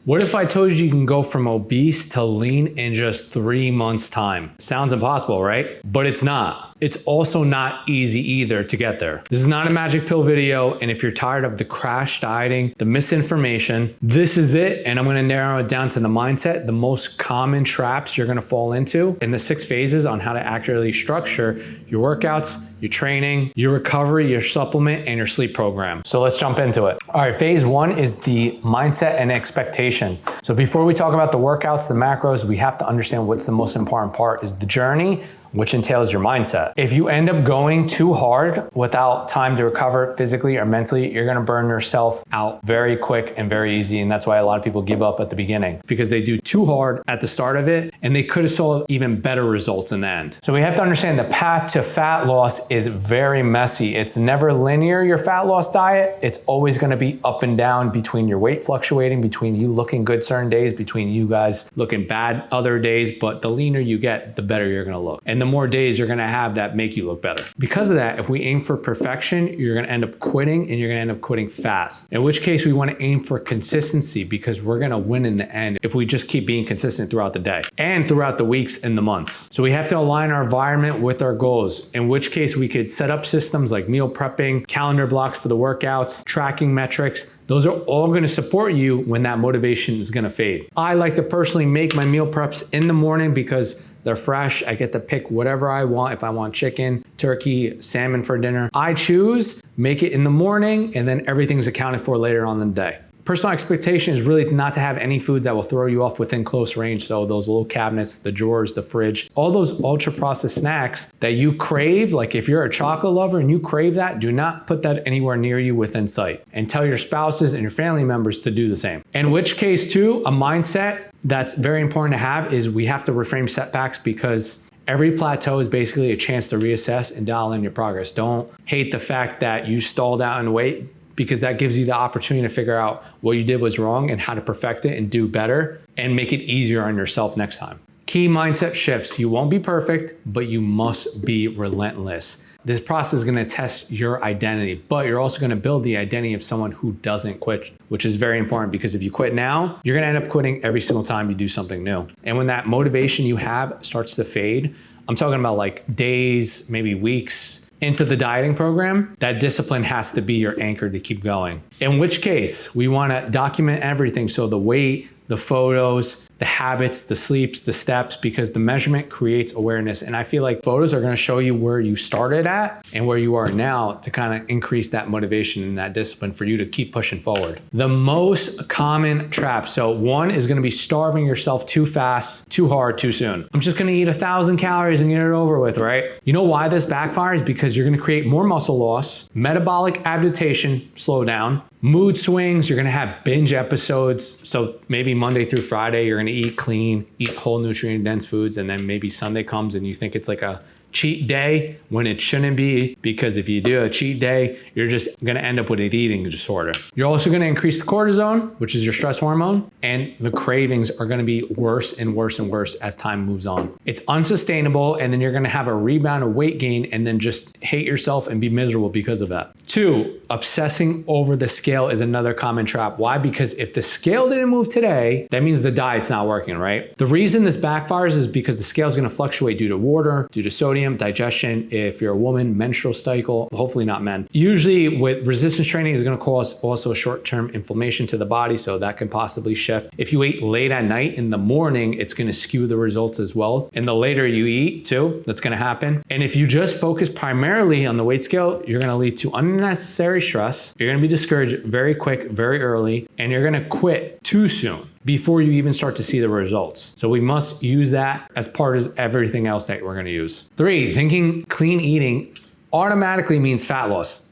What if I told you can go from obese to lean in just 3 months' time? Sounds impossible, right? But it's not. It's also not easy either to get there. This is not a magic pill video, and if you're tired of the crash dieting, the misinformation, this is it, and I'm gonna narrow it down to the mindset, the most common traps you're gonna fall into, and the 6 phases on how to accurately structure your workouts, your training, your recovery, your supplement, and your sleep program. So let's jump into it. All right, phase 1 is the mindset and expectation. So before we talk about the workouts, the macros, we have to understand what's the most important part is the journey, which entails your mindset. If you end up going too hard without time to recover physically or mentally, you're gonna burn yourself out very quick and very easy. And that's why a lot of people give up at the beginning, because they do too hard at the start of it and they could have saw even better results in the end. So we have to understand the path to fat loss is very messy. It's never linear, your fat loss diet. It's always gonna be up and down between your weight fluctuating, between you looking good certain days, between you guys looking bad other days. But the leaner you get, the better you're gonna look. And the more days you're gonna have that make you look better. Because of that, if we aim for perfection, you're gonna end up quitting and you're gonna end up quitting fast. In which case we wanna aim for consistency because we're gonna win in the end if we just keep being consistent throughout the day and throughout the weeks and the months. So we have to align our environment with our goals, in which case we could set up systems like meal prepping, calendar blocks for the workouts, tracking metrics. Those are all gonna support you when that motivation is gonna fade. I like to personally make my meal preps in the morning because they're fresh. I get to pick whatever I want. If I want chicken, turkey, salmon for dinner, I choose, make it in the morning, and then everything's accounted for later on in the day. Personal expectation is really not to have any foods that will throw you off within close range. So those little cabinets, the drawers, the fridge, all those ultra processed snacks that you crave, like if you're a chocolate lover and you crave that, do not put that anywhere near you within sight. And tell your spouses and your family members to do the same. In which case too, a mindset that's very important to have is we have to reframe setbacks because every plateau is basically a chance to reassess and dial in your progress. Don't hate the fact that you stalled out in weight, because that gives you the opportunity to figure out what you did was wrong and how to perfect it and do better and make it easier on yourself next time. Key mindset shifts. You won't be perfect, but you must be relentless. This process is gonna test your identity, but you're also gonna build the identity of someone who doesn't quit, which is very important because if you quit now, you're gonna end up quitting every single time you do something new. And when that motivation you have starts to fade, I'm talking about like days, maybe weeks, into the dieting program, that discipline has to be your anchor to keep going. In which case, we wanna document everything. So the weight, the photos, the habits, the sleeps, the steps, because the measurement creates awareness. And I feel like photos are gonna show you where you started at and where you are now to kind of increase that motivation and that discipline for you to keep pushing forward. The most common trap. So 1 is gonna be starving yourself too fast, too hard, too soon. I'm just gonna eat 1,000 calories and get it over with, right? You know why this backfires? Because you're gonna create more muscle loss, metabolic adaptation, slow down, mood swings, you're gonna have binge episodes. So maybe Monday through Friday, you're gonna eat clean, eat whole nutrient dense foods, and then maybe Sunday comes and you think it's like a cheat day when it shouldn't be, because if you do a cheat day, you're just gonna end up with an eating disorder. You're also gonna increase the cortisol, which is your stress hormone, and the cravings are gonna be worse and worse and worse as time moves on. It's unsustainable, and then you're gonna have a rebound of weight gain and then just hate yourself and be miserable because of that. 2, obsessing over the scale is another common trap. Why? Because if the scale didn't move today, that means the diet's not working, right? The reason this backfires is because the scale is gonna fluctuate due to water, due to sodium, digestion. If you're a woman, menstrual cycle, hopefully not men. Usually with resistance training is gonna cause also short-term inflammation to the body, so that can possibly shift. If you ate late at night, in the morning, it's gonna skew the results as well. And the later you eat too, that's gonna happen. And if you just focus primarily on the weight scale, you're gonna lead to unnecessary stress. You're gonna be discouraged very quick, very early, and you're gonna quit too soon before you even start to see the results. So we must use that as part of everything else that we're gonna use. 3, thinking clean eating automatically means fat loss.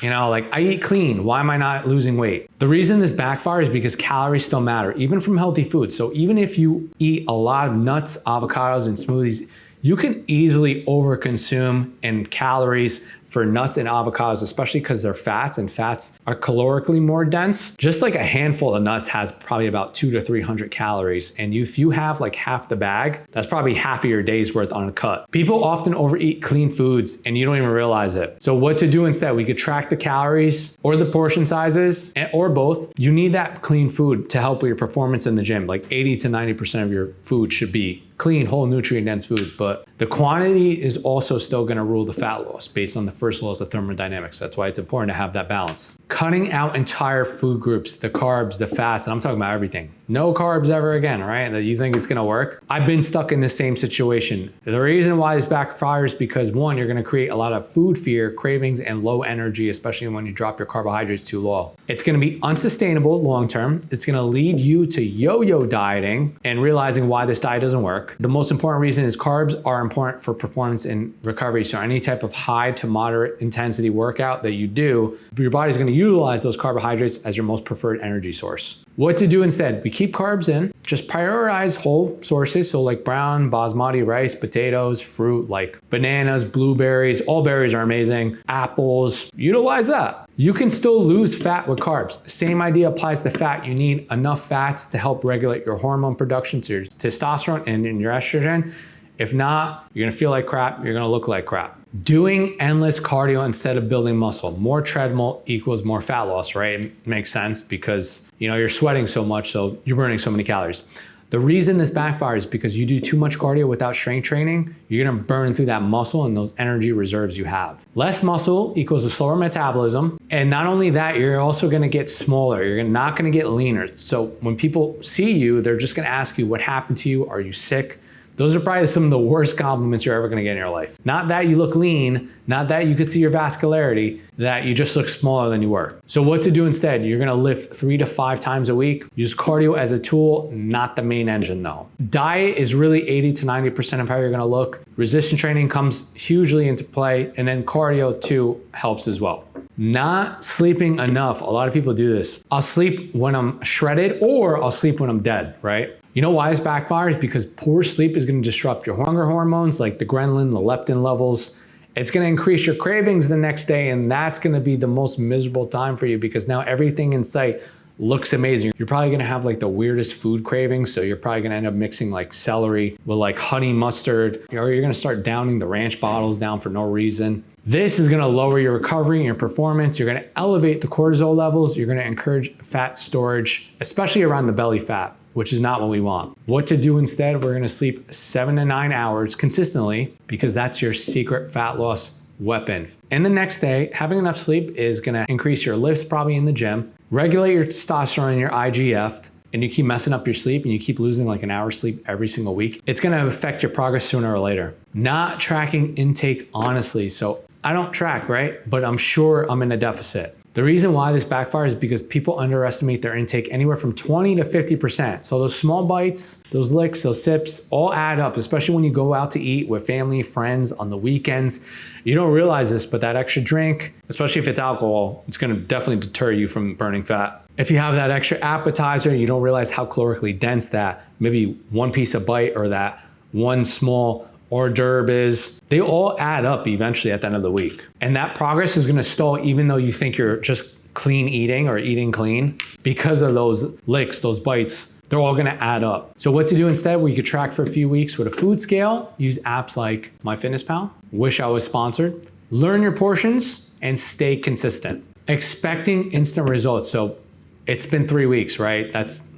You know, like I eat clean, why am I not losing weight? The reason this backfires is because calories still matter, even from healthy foods. So even if you eat a lot of nuts, avocados, and smoothies, you can easily overconsume in calories for nuts and avocados, especially because they're fats and fats are calorically more dense. Just like a handful of nuts has probably about 200 to 300 calories. And if you have like half the bag, that's probably half of your day's worth uncut. People often overeat clean foods and you don't even realize it. So what to do instead? We could track the calories or the portion sizes or both. You need that clean food to help with your performance in the gym. Like 80 to 90% of your food should be clean, whole, nutrient-dense foods, but the quantity is also still going to rule the fat loss based on the first laws of thermodynamics. That's why it's important to have that balance. Cutting out entire food groups, the carbs, the fats, and I'm talking about everything. No carbs ever again, right? That you think it's going to work? I've been stuck in the same situation. The reason why this backfires is because one, you're going to create a lot of food fear, cravings, and low energy, especially when you drop your carbohydrates too low. It's going to be unsustainable long-term. It's going to lead you to yo-yo dieting and realizing why this diet doesn't work. The most important reason is carbs are important for performance and recovery. So any type of high to moderate intensity workout that you do, your body's going to utilize those carbohydrates as your most preferred energy source. What to do instead? We keep carbs in, just prioritize whole sources. So like brown, basmati rice, potatoes, fruit, like bananas, blueberries, all berries are amazing, apples, utilize that. You can still lose fat with carbs. Same idea applies to fat. You need enough fats to help regulate your hormone production, to your testosterone and your estrogen. If not, you're gonna feel like crap, you're gonna look like crap. Doing endless cardio instead of building muscle. More treadmill equals more fat loss, right? It makes sense because you're sweating so much, so you're burning so many calories. The reason this backfires is because you do too much cardio without strength training, you're gonna burn through that muscle and those energy reserves you have. Less muscle equals a slower metabolism. And not only that, you're also gonna get smaller. You're not gonna get leaner. So when people see you, they're just gonna ask you, what happened to you? Are you sick? Those are probably some of the worst compliments you're ever gonna get in your life. Not that you look lean, not that you can see your vascularity, that you just look smaller than you were. So what to do instead? You're gonna lift 3 to 5 times a week. Use cardio as a tool, not the main engine though. Diet is really 80 to 90% of how you're gonna look. Resistance training comes hugely into play, and then cardio too helps as well. Not sleeping enough. A lot of people do this. I'll sleep when I'm shredded or I'll sleep when I'm dead, right? You know why this backfires? Because poor sleep is going to disrupt your hunger hormones like the ghrelin, the leptin levels. It's going to increase your cravings the next day, and that's going to be the most miserable time for you because now everything in sight looks amazing. You're probably going to have like the weirdest food cravings, so you're probably going to end up mixing like celery with like honey mustard, or you're going to start downing the ranch bottles down for no reason. This is going to lower your recovery and your performance. You're going to elevate the cortisol levels. You're going to encourage fat storage, especially around the belly fat, which is not what we want. What to do instead? We're going to sleep 7 to 9 hours consistently because that's your secret fat loss weapon. And the next day, having enough sleep is going to increase your lifts probably in the gym, regulate your testosterone and your IGF, and you keep messing up your sleep and you keep losing like an hour's sleep every single week, it's going to affect your progress sooner or later. Not tracking intake honestly. So I don't track, right? But I'm sure I'm in a deficit. The reason why this backfires is because people underestimate their intake anywhere from 20 to 50%. So those small bites, those licks, those sips all add up, especially when you go out to eat with family, friends on the weekends. You don't realize this, but that extra drink, especially if it's alcohol, it's gonna definitely deter you from burning fat. If you have that extra appetizer, you don't realize how calorically dense that maybe one piece of bite or that one small hors d'oeuvre is, they all add up eventually at the end of the week. And that progress is gonna stall even though you think you're just clean eating or eating clean. Because of those licks, those bites, they're all gonna add up. So what to do instead? Well, you could track for a few weeks with a food scale, use apps like MyFitnessPal, wish I was sponsored, learn your portions and stay consistent. Expecting instant results. So it's been 3 weeks, right? That's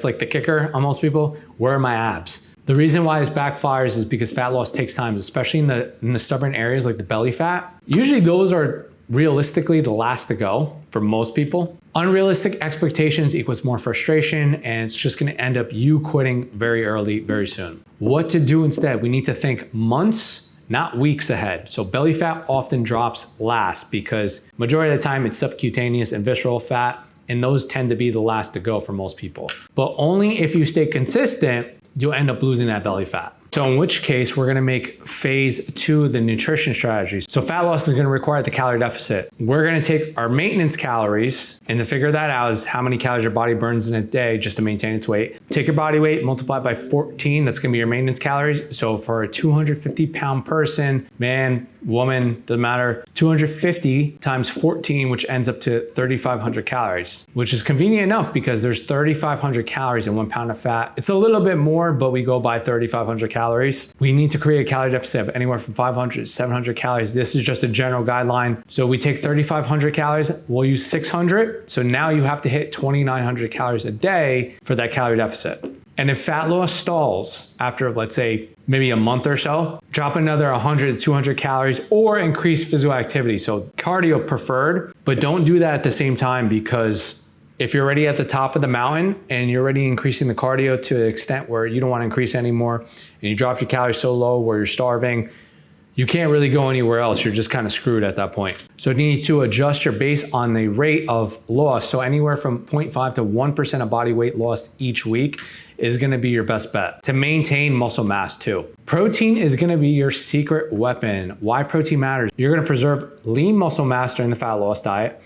like the kicker on most people. Where are my abs? The reason why this backfires is because fat loss takes time, especially in the stubborn areas like the belly fat. Usually those are realistically the last to go for most people. Unrealistic expectations equals more frustration, and it's just gonna end up you quitting very early, very soon. What to do instead? We need to think months, not weeks ahead. So belly fat often drops last because majority of the time it's subcutaneous and visceral fat, and those tend to be the last to go for most people. But only if you stay consistent, you'll end up losing that belly fat. So in which case, we're gonna make phase 2 the nutrition strategy. So fat loss is gonna require the calorie deficit. We're gonna take our maintenance calories, and to figure that out is how many calories your body burns in a day just to maintain its weight. Take your body weight, multiply it by 14, that's gonna be your maintenance calories. So for a 250 pound person, man, woman, doesn't matter. 250 times 14, which ends up to 3,500 calories, which is convenient enough because there's 3,500 calories in 1 pound of fat. It's a little bit more, but we go by 3,500 calories. We need to create a calorie deficit of anywhere from 500 to 700 calories. This is just a general guideline. So we take 3,500 calories, we'll use 600. So now you have to hit 2,900 calories a day for that calorie deficit. And if fat loss stalls after, let's say, maybe a month or so, drop another 100 to 200 calories or increase physical activity. So cardio preferred, but don't do that at the same time, because if you're already at the top of the mountain and you're already increasing the cardio to the extent where you don't want to increase anymore, and you drop your calories so low where you're starving, you can't really go anywhere else. You're just kind of screwed at that point. So you need to adjust your base on the rate of loss. So anywhere from 0.5 to 1% of body weight lost each week is gonna be your best bet to maintain muscle mass too. Protein is gonna be your secret weapon. Why protein matters? You're gonna preserve lean muscle mass during the fat loss diet.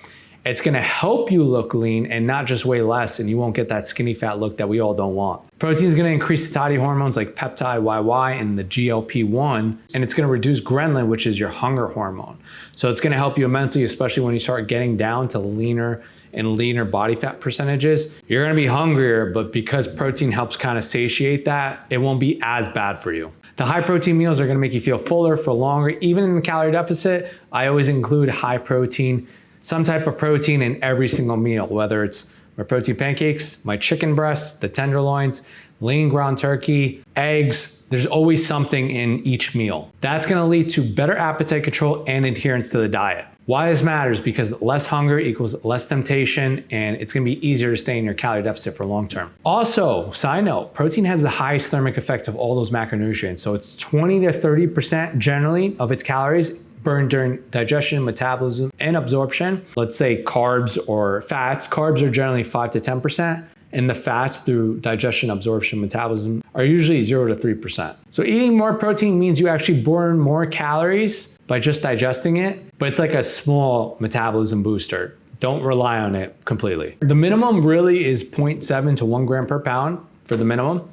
It's gonna help you look lean and not just weigh less, and you won't get that skinny fat look that we all don't want. Protein is gonna increase satiety hormones like peptide YY and the GLP-1, and it's gonna reduce ghrelin, which is your hunger hormone. So it's gonna help you immensely, especially when you start getting down to leaner and leaner body fat percentages. You're gonna be hungrier, but because protein helps kind of satiate that, it won't be as bad for you. The high protein meals are gonna make you feel fuller for longer. Even in the calorie deficit, I always include high protein, some type of protein in every single meal, whether it's my protein pancakes, my chicken breasts, the tenderloins, lean ground turkey, eggs. There's always something in each meal. That's gonna lead to better appetite control and adherence to the diet. Why this matters? Because less hunger equals less temptation, and it's gonna be easier to stay in your calorie deficit for long term. Also, side note, protein has the highest thermic effect of all those macronutrients. So it's 20 to 30% generally of its calories burned during digestion, metabolism, and absorption. Let's say carbs or fats. Carbs are generally 5 to 10%, and the fats through digestion, absorption, metabolism are usually 0 to 3%. So eating more protein means you actually burn more calories by just digesting it, but it's like a small metabolism booster. Don't rely on it completely. The minimum really is 0.7 to 1 gram per pound for the minimum.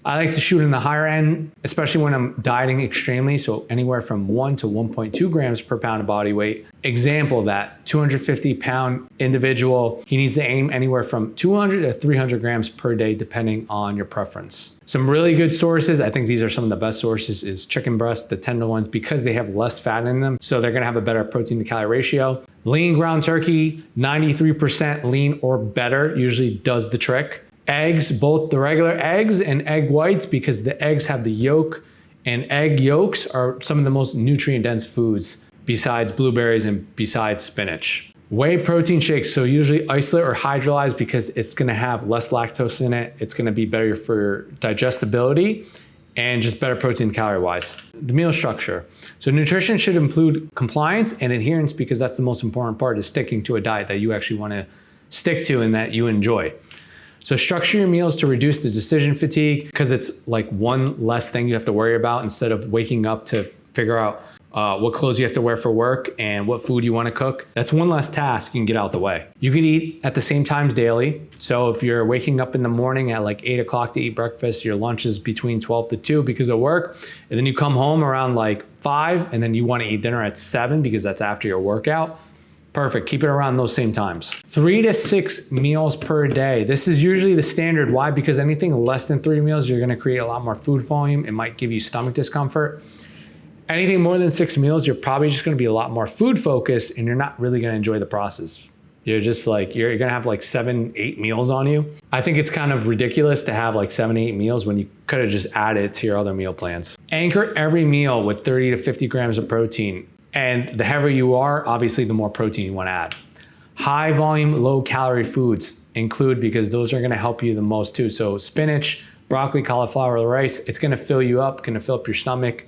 I like to shoot in the higher end, especially when I'm dieting extremely, so anywhere from 1 to 1.2 grams per pound of body weight. Example, that 250 pound individual, he needs to aim anywhere from 200 to 300 grams per day, depending on your preference. Some really good sources, I think these are some of the best sources, is chicken breasts, the tenderloins, because they have less fat in them, so they're gonna have a better protein to calorie ratio. Lean ground turkey, 93% lean or better, usually does the trick. Eggs, both the regular eggs and egg whites, because the eggs have the yolk, and egg yolks are some of the most nutrient dense foods besides blueberries and besides spinach. Whey protein shakes, so usually isolate or hydrolyze, because it's gonna have less lactose in it. It's gonna be better for digestibility and just better protein calorie wise. The meal structure. So nutrition should include compliance and adherence, because that's the most important part, is sticking to a diet that you actually wanna stick to and that you enjoy. So structure your meals to reduce the decision fatigue, because it's like one less thing you have to worry about instead of waking up to figure out what clothes you have to wear for work and what food you want to cook. That's one less task you can get out the way. You can eat at the same times daily. So if you're waking up in the morning at like 8 o'clock to eat breakfast, your lunch is between 12 to 2 because of work. And then you come home around like 5, and then you want to eat dinner at 7 because that's after your workout. Perfect, keep it around those same times. 3 to 6 meals per day. This is usually the standard. Why? Because anything less than 3 meals, you're gonna create a lot more food volume. It might give you stomach discomfort. Anything more than 6 meals, you're probably just gonna be a lot more food focused, and you're not really gonna enjoy the process. You're just like, you're gonna have like 7, 8 meals on you. I think it's kind of ridiculous to have like 7, 8 meals when you could have just added to your other meal plans. Anchor every meal with 30 to 50 grams of protein. And the heavier you are, obviously the more protein you want to add. High volume, low calorie foods include, because those are going to help you the most too. So spinach, broccoli, cauliflower, rice, it's going to fill you up, going to fill up your stomach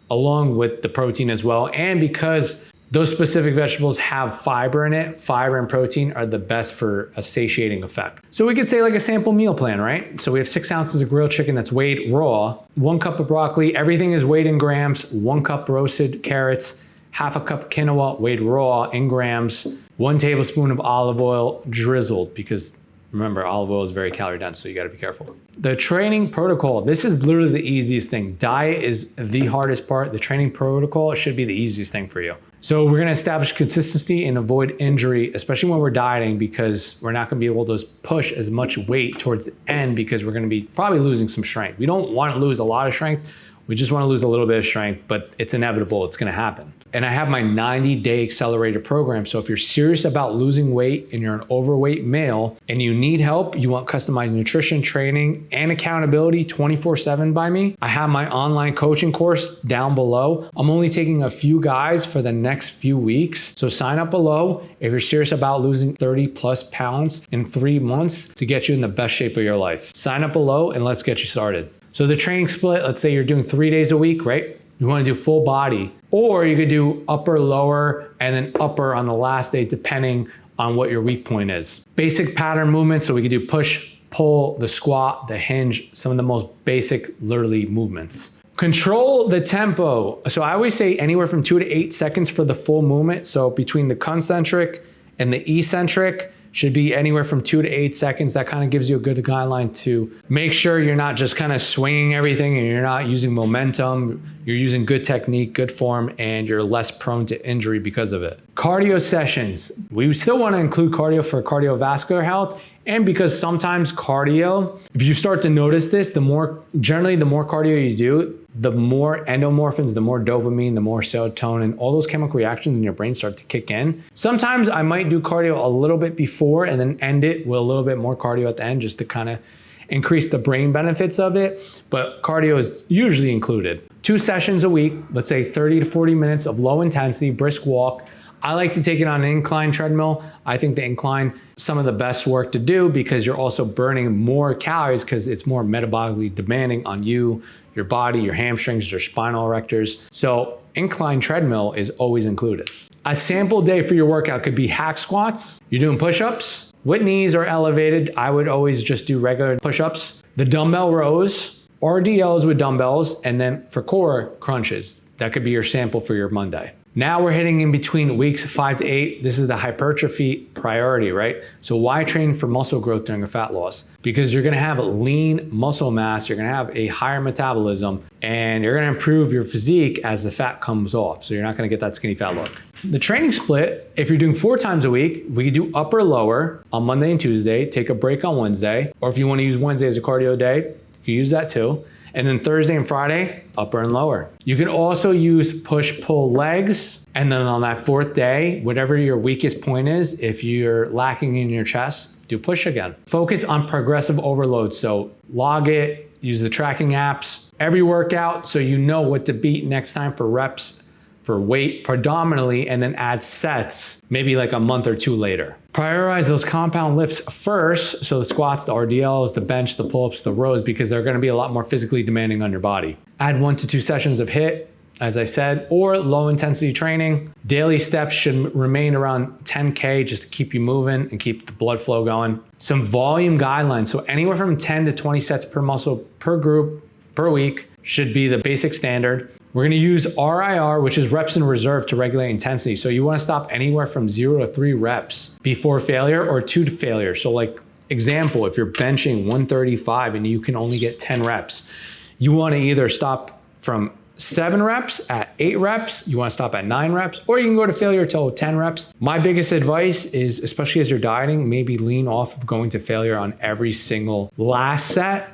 along with the protein as well. And because those specific vegetables have fiber in it, fiber and protein are the best for a satiating effect. So we could say like a sample meal plan, right? So we have 6 ounces of grilled chicken that's weighed raw, 1 cup of broccoli, everything is weighed in grams, 1 cup roasted carrots, half a cup quinoa weighed raw in grams, 1 tablespoon of olive oil drizzled, because Remember, olive oil is very calorie dense, so you gotta be careful. The training protocol, this is literally the easiest thing. Diet is the hardest part. The training protocol should be the easiest thing for you. So we're gonna establish consistency and avoid injury, especially when we're dieting, because we're not gonna be able to push as much weight towards the end because we're gonna be probably losing some strength. We don't wanna lose a lot of strength. We just wanna lose a little bit of strength, but it's inevitable, it's gonna happen. And I have my 90-day accelerator program. So if you're serious about losing weight and you're an overweight male and you need help, you want customized nutrition, training, and accountability 24/7 by me, I have my online coaching course down below. I'm only taking a few guys for the next few weeks. So sign up below if you're serious about losing 30+ pounds in 3 months to get you in the best shape of your life. Sign up below and let's get you started. So the training split, let's say you're doing 3 days a week, right? You want to do full body, or you could do upper, lower, and then upper on the last day, depending on what your weak point is. Basic pattern movements, so we could do push, pull, the squat, the hinge, some of the most basic, literally, movements. Control the tempo. So I always say anywhere from 2 to 8 seconds for the full movement. So between the concentric and the eccentric, should be anywhere from 2 to 8 seconds. That kind of gives you a good guideline to make sure you're not just kind of swinging everything and you're not using momentum. You're using good technique, good form, and you're less prone to injury because of it. Cardio sessions. We still want to include cardio for cardiovascular health. And because sometimes cardio, if you start to notice this, generally the more cardio you do, the more endomorphins, the more dopamine, the more serotonin, all those chemical reactions in your brain start to kick in. Sometimes I might do cardio a little bit before and then end it with a little bit more cardio at the end just to kind of increase the brain benefits of it. But cardio is usually included. 2 sessions a week, let's say 30 to 40 minutes of low intensity, brisk walk. I like to take it on an incline treadmill. I think the incline, some of the best work to do because you're also burning more calories because it's more metabolically demanding on you, your body, your hamstrings, your spinal erectors. So incline treadmill is always included. A sample day for your workout could be hack squats. You're doing push-ups. With knees are elevated, I would always just do regular push-ups. The dumbbell rows, RDLs with dumbbells, and then for core, crunches. That could be your sample for your Monday. Now we're hitting in between weeks 5 to 8. This is the hypertrophy priority, right? So why train for muscle growth during a fat loss? Because you're gonna have lean muscle mass, you're gonna have a higher metabolism, and you're gonna improve your physique as the fat comes off. So you're not gonna get that skinny fat look. The training split, if you're doing 4 times a week, we could do upper lower on Monday and Tuesday, take a break on Wednesday, or if you wanna use Wednesday as a cardio day, you can use that too. And then Thursday and Friday, upper and lower. You can also use push-pull legs. And then on that 4th day, whatever your weakest point is, if you're lacking in your chest, do push again. Focus on progressive overload. So log it, use the tracking apps, every workout so you know what to beat next time for reps, for weight predominantly, and then add sets maybe like a month or 2 later. Prioritize those compound lifts first, so the squats, the RDLs, the bench, the pull-ups, the rows, because they're gonna be a lot more physically demanding on your body. Add 1 to 2 sessions of HIIT, as I said, or low intensity training. Daily steps should remain around 10K just to keep you moving and keep the blood flow going. Some volume guidelines, so anywhere from 10 to 20 sets per muscle per group per week should be the basic standard. We're gonna use RIR, which is reps in reserve, to regulate intensity. So you wanna stop anywhere from 0 to 3 reps before failure or 2 to failure. So like example, if you're benching 135 and you can only get 10 reps, you wanna either stop from 7 reps at 8 reps, you wanna stop at 9 reps, or you can go to failure till 10 reps. My biggest advice is, especially as you're dieting, maybe lean off of going to failure on every single last set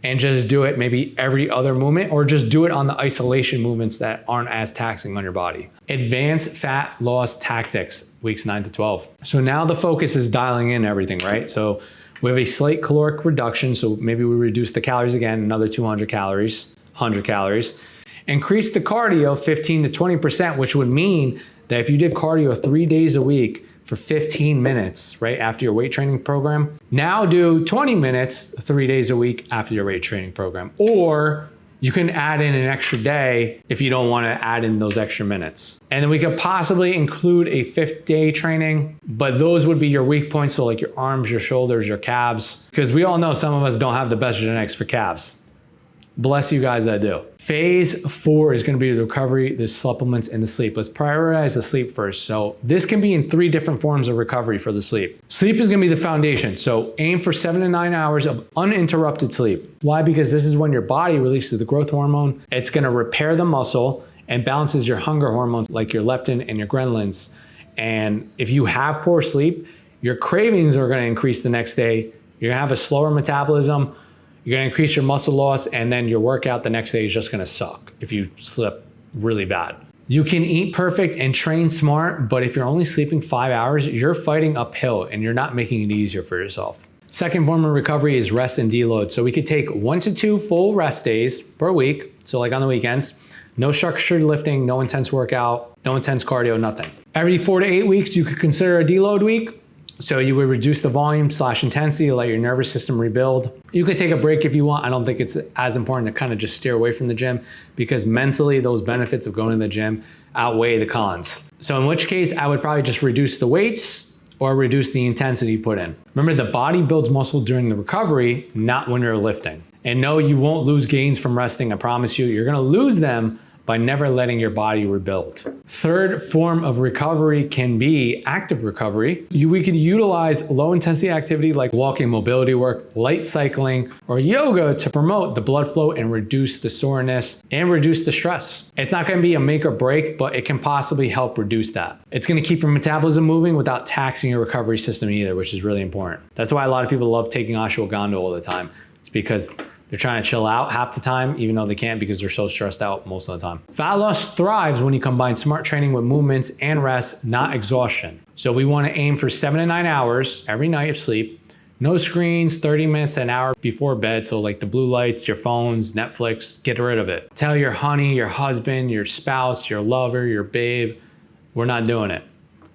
and just do it maybe every other movement, or just do it on the isolation movements that aren't as taxing on your body. Advanced fat loss tactics, weeks 9 to 12. So now the focus is dialing in everything, right? So we have a slight caloric reduction, so maybe we reduce the calories again, another 200 calories, 100 calories. Increase the cardio 15 to 20%, which would mean that if you did cardio 3 days a week for 15 minutes, right, after your weight training program, now do 20 minutes 3 days a week after your weight training program. Or you can add in an extra day if you don't want to add in those extra minutes. And then we could possibly include a 5th day training, but those would be your weak points. So like your arms, your shoulders, your calves, because we all know some of us don't have the best genetics for calves. Bless you guys that do. Phase 4 is going to be the recovery, the supplements, and the sleep. Let's prioritize the sleep first. So this can be in 3 different forms of recovery for the sleep. Sleep is going to be the foundation. So aim for 7 to 9 hours of uninterrupted sleep. Why? Because this is when your body releases the growth hormone. It's going to repair the muscle and balances your hunger hormones like your leptin and your ghrelins. And if you have poor sleep, your cravings are going to increase the next day. You're going to have a slower metabolism. You're going to increase your muscle loss, and then your workout the next day is just going to suck if you slip really bad. You can eat perfect and train smart, but if you're only sleeping 5 hours, you're fighting uphill and you're not making it easier for yourself. Second form of recovery is rest and deload. So we could take 1 to 2 full rest days per week. So like on the weekends, no structured lifting, no intense workout, no intense cardio, nothing. Every 4 to 8 weeks, you could consider a deload week. So you would reduce the volume / intensity to let your nervous system rebuild. You could take a break if you want. I don't think it's as important to kind of just steer away from the gym because mentally those benefits of going to the gym outweigh the cons. So in which case I would probably just reduce the weights or reduce the intensity you put in. Remember, the body builds muscle during the recovery, not when you're lifting. And no, you won't lose gains from resting. I promise you. You're gonna lose them by never letting your body rebuild. Third form of recovery can be active recovery. We can utilize low intensity activity like walking, mobility work, light cycling, or yoga to promote the blood flow and reduce the soreness and reduce the stress. It's not gonna be a make or break, but it can possibly help reduce that. It's gonna keep your metabolism moving without taxing your recovery system either, which is really important. That's why a lot of people love taking ashwagandha all the time. It's because they're trying to chill out half the time, even though they can't because they're so stressed out most of the time. Fat loss thrives when you combine smart training with movements and rest, not exhaustion. So we want to aim for 7 to 9 hours every night of sleep. No screens, 30 minutes to an hour before bed. So like the blue lights, your phones, Netflix, get rid of it. Tell your honey, your husband, your spouse, your lover, your babe, we're not doing it.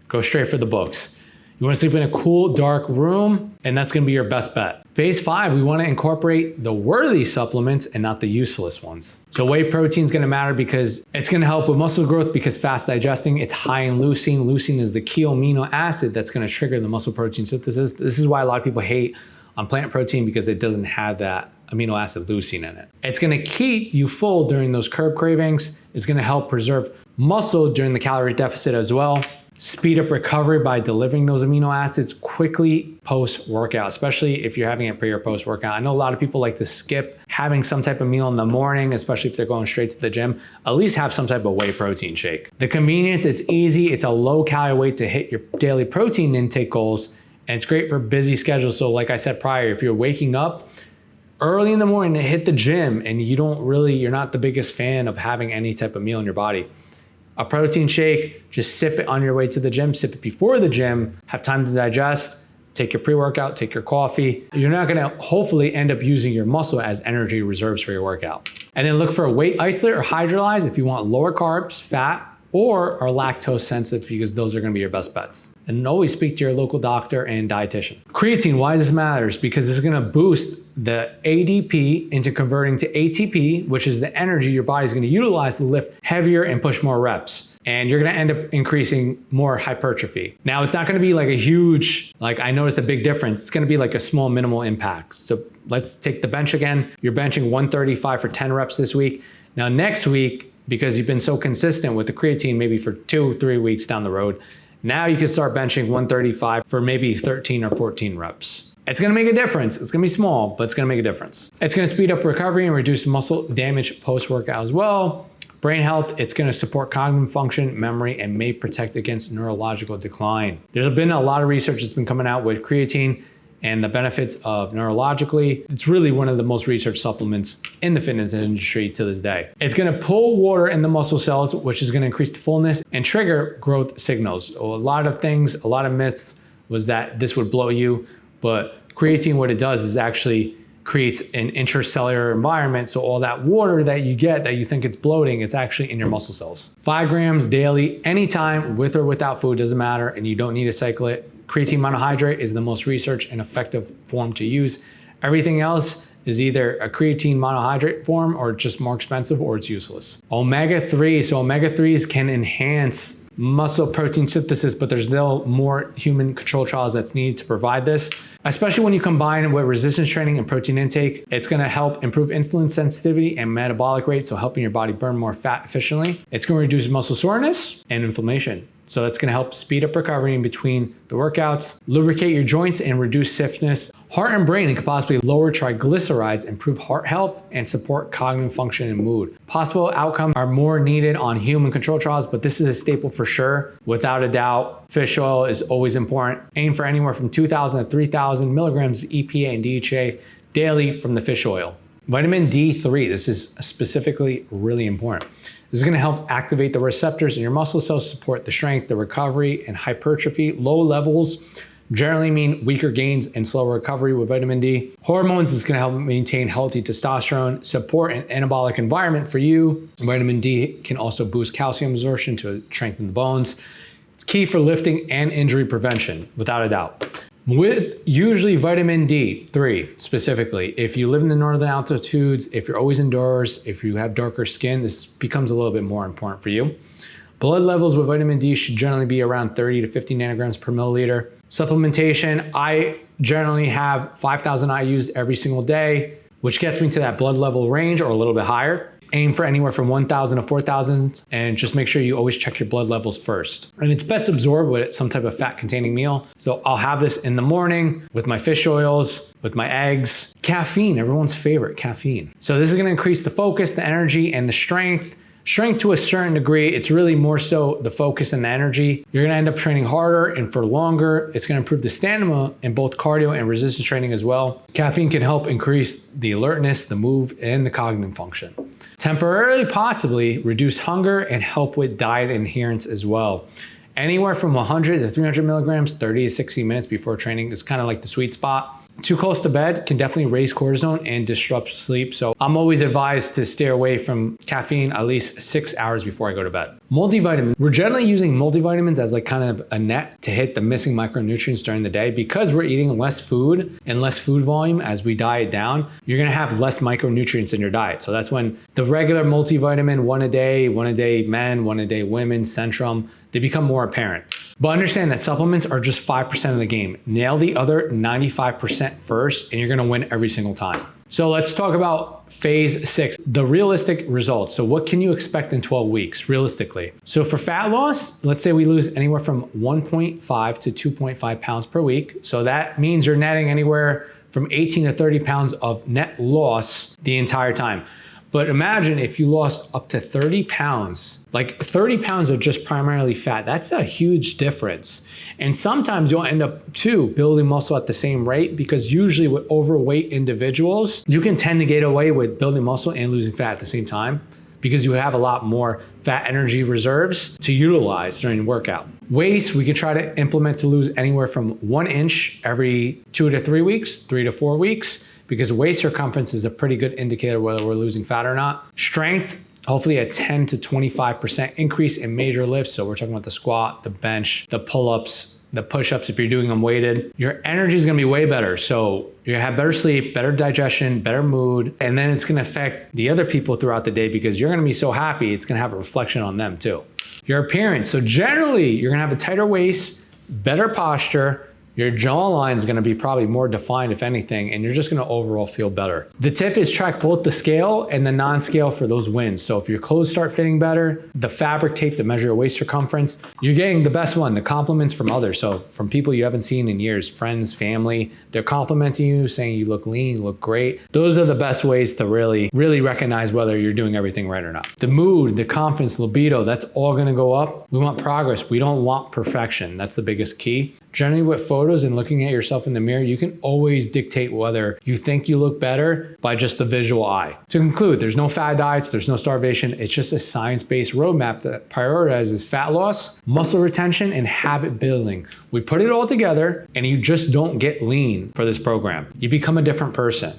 Go straight for the books. You want to sleep in a cool, dark room, and that's going to be your best bet. Phase 5, we want to incorporate the worthy supplements and not the useless ones. So whey protein is going to matter because it's going to help with muscle growth because fast digesting. It's high in leucine. Leucine is the key amino acid that's going to trigger the muscle protein synthesis. This is why a lot of people hate on plant protein because it doesn't have that amino acid leucine in it. It's going to keep you full during those carb cravings. It's going to help preserve muscle during the calorie deficit as well. Speed up recovery by delivering those amino acids quickly post-workout, especially if you're having it pre or post-workout. I know a lot of people like to skip having some type of meal in the morning, especially if they're going straight to the gym. At least have some type of whey protein shake. The convenience, it's easy, it's a low calorie way to hit your daily protein intake goals, and it's great for busy schedules. So like I said prior, if you're waking up early in the morning to hit the gym and you're not the biggest fan of having any type of meal in your body, a protein shake, just sip it on your way to the gym, sip it before the gym, have time to digest, take your pre-workout, take your coffee. You're not gonna hopefully end up using your muscle as energy reserves for your workout. And then look for a weight isolate or hydrolyze if you want lower carbs, fat, or are lactose sensitive because those are gonna be your best bets. And always speak to your local doctor and dietitian. Creatine, why does this matter? Because this is gonna boost the ADP into converting to ATP, which is the energy your body's gonna utilize to lift heavier and push more reps. And you're gonna end up increasing more hypertrophy. Now, it's not gonna be like a huge, I noticed a big difference. It's gonna be like a small minimal impact. So let's take the bench again. You're benching 135 for 10 reps this week. Now next week, because you've been so consistent with the creatine, maybe for 2-3 weeks down the road, now you can start benching 135 for maybe 13 or 14 reps. It's gonna make a difference. It's gonna be small, but it's gonna make a difference. It's gonna speed up recovery and reduce muscle damage post-workout as well. Brain health, it's gonna support cognitive function, memory, and may protect against neurological decline. There's been a lot of research that's been coming out with creatine and the benefits of neurologically. It's really one of the most researched supplements in the fitness industry to this day. It's gonna pull water in the muscle cells, which is gonna increase the fullness and trigger growth signals. A lot of myths was that this would blow you, but creatine, what it does is actually creates an intracellular environment. So all that water that you get that you think it's bloating, it's actually in your muscle cells. 5 grams daily, anytime, with or without food, doesn't matter, and you don't need to cycle it. Creatine monohydrate is the most researched and effective form to use. Everything else is either a creatine monohydrate form or just more expensive or it's useless. Omega-3, so omega-3s can enhance muscle protein synthesis, but there's no more human control trials that's needed to provide this. Especially when you combine it with resistance training and protein intake, it's gonna help improve insulin sensitivity and metabolic rate, so helping your body burn more fat efficiently. It's gonna reduce muscle soreness and inflammation. So that's gonna help speed up recovery in between the workouts, lubricate your joints and reduce stiffness. Heart and brain, it could possibly lower triglycerides, improve heart health, and support cognitive function and mood. Possible outcomes are more needed on human control trials, but this is a staple for sure. Without a doubt, fish oil is always important. Aim for anywhere from 2,000 to 3,000 milligrams of EPA and DHA daily from the fish oil. Vitamin D3, this is specifically really important. This is gonna help activate the receptors in your muscle cells, support the strength, the recovery, and hypertrophy. Low levels generally mean weaker gains and slower recovery with vitamin D. Hormones is gonna help maintain healthy testosterone, support an anabolic environment for you. Vitamin D can also boost calcium absorption to strengthen the bones. It's key for lifting and injury prevention, without a doubt. With usually vitamin D3 specifically, if you live in the northern altitudes, if you're always indoors, if you have darker skin, this becomes a little bit more important for you. Blood levels with vitamin D should generally be around 30 to 50 nanograms per milliliter. Supplementation, I generally have 5,000 IUs every single day, which gets me to that blood level range or a little bit higher. Aim for anywhere from 1,000 to 4,000 and just make sure you always check your blood levels first. And it's best absorbed with some type of fat containing meal. So I'll have this in the morning with my fish oils, with my eggs. Caffeine, everyone's favorite, caffeine. So this is gonna increase the focus, the energy, and the strength. Strength to a certain degree, it's really more so the focus and the energy. You're gonna end up training harder and for longer. It's gonna improve the stamina in both cardio and resistance training as well. Caffeine can help increase the alertness, the move, and the cognitive function. Temporarily, possibly reduce hunger and help with diet adherence as well. Anywhere from 100 to 300 milligrams, 30 to 60 minutes before training is kind of like the sweet spot. Too close to bed can definitely raise cortisol and disrupt sleep. So I'm always advised to stay away from caffeine at least 6 hours before I go to bed. Multivitamins. We're generally using multivitamins as like kind of a net to hit the missing micronutrients during the day because we're eating less food and less food volume as we diet down. You're gonna have less micronutrients in your diet. So that's when the regular multivitamin, one a day men, one a day women, Centrum, they become more apparent. But understand that supplements are just 5% of the game. Nail the other 95% first and you're gonna win every single time. So let's talk about phase 6, the realistic results. So what can you expect in 12 weeks realistically? So for fat loss, let's say we lose anywhere from 1.5 to 2.5 pounds per week. So that means you're netting anywhere from 18 to 30 pounds of net loss the entire time. But imagine if you lost up to 30 pounds, like 30 pounds of just primarily fat, that's a huge difference. And sometimes you'll end up too building muscle at the same rate because usually with overweight individuals, you can tend to get away with building muscle and losing fat at the same time because you have a lot more fat energy reserves to utilize during the workout. Waist, we could try to implement to lose anywhere from 1 inch every 2 to 3 weeks, 3 to 4 weeks, because waist circumference is a pretty good indicator whether we're losing fat or not. Strength, hopefully a 10 to 25% increase in major lifts. So we're talking about the squat, the bench, the pull-ups, the push-ups if you're doing them weighted. Your energy is gonna be way better. So you're gonna have better sleep, better digestion, better mood, and then it's gonna affect the other people throughout the day because you're gonna be so happy, it's gonna have a reflection on them too. Your appearance, so generally you're gonna have a tighter waist, better posture, your jawline is gonna be probably more defined if anything, and you're just gonna overall feel better. The tip is track both the scale and the non-scale for those wins. So if your clothes start fitting better, the fabric tape to measure your waist circumference, you're getting the best one, the compliments from others. So from people you haven't seen in years, friends, family, they're complimenting you, saying you look lean, you look great. Those are the best ways to really recognize whether you're doing everything right or not. The mood, the confidence, libido, that's all gonna go up. We want progress, we don't want perfection. That's the biggest key. Generally with photos and looking at yourself in the mirror, you can always dictate whether you think you look better by just the visual eye. To conclude, there's no fad diets, there's no starvation. It's just a science-based roadmap that prioritizes fat loss, muscle retention, and habit building. We put it all together and you just don't get lean for this program. You become a different person.